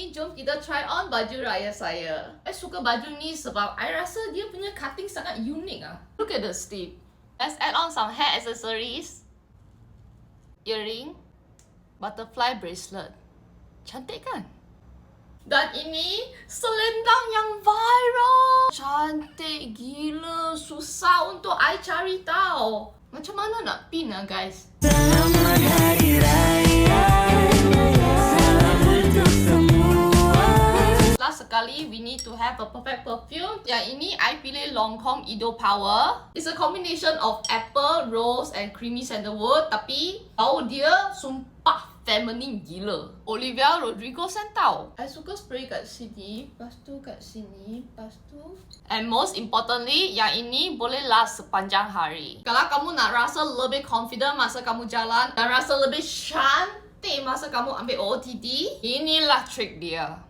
ni, jom kita try on baju raya saya. I suka baju ni sebab I rasa dia punya cutting sangat unik ah. Look at the sleeve. Let's add on some hair accessories. Earring. Butterfly bracelet. Cantik kan? Dan ini selendang yang viral. Cantik gila. Susah untuk I cari tau. Macam mana nak pin lah guys? Selamat Hari Raya, salam untuk semua. Last sekali, we need to have a perfect perfume. Yang ini, I pilih Lancome Edo Power. It's a combination of apple, rose and creamy sandalwood. Tapi, bau dia sumpah feminine gila. Olivia Rodrigo scent tau. I suka spray kat sini, lepas tu kat sini, lepas tu. And most importantly, yang ini boleh last sepanjang hari. Kalau kamu nak rasa lebih confident masa kamu jalan dan rasa lebih cantik masa kamu ambil OOTD, inilah trick dia.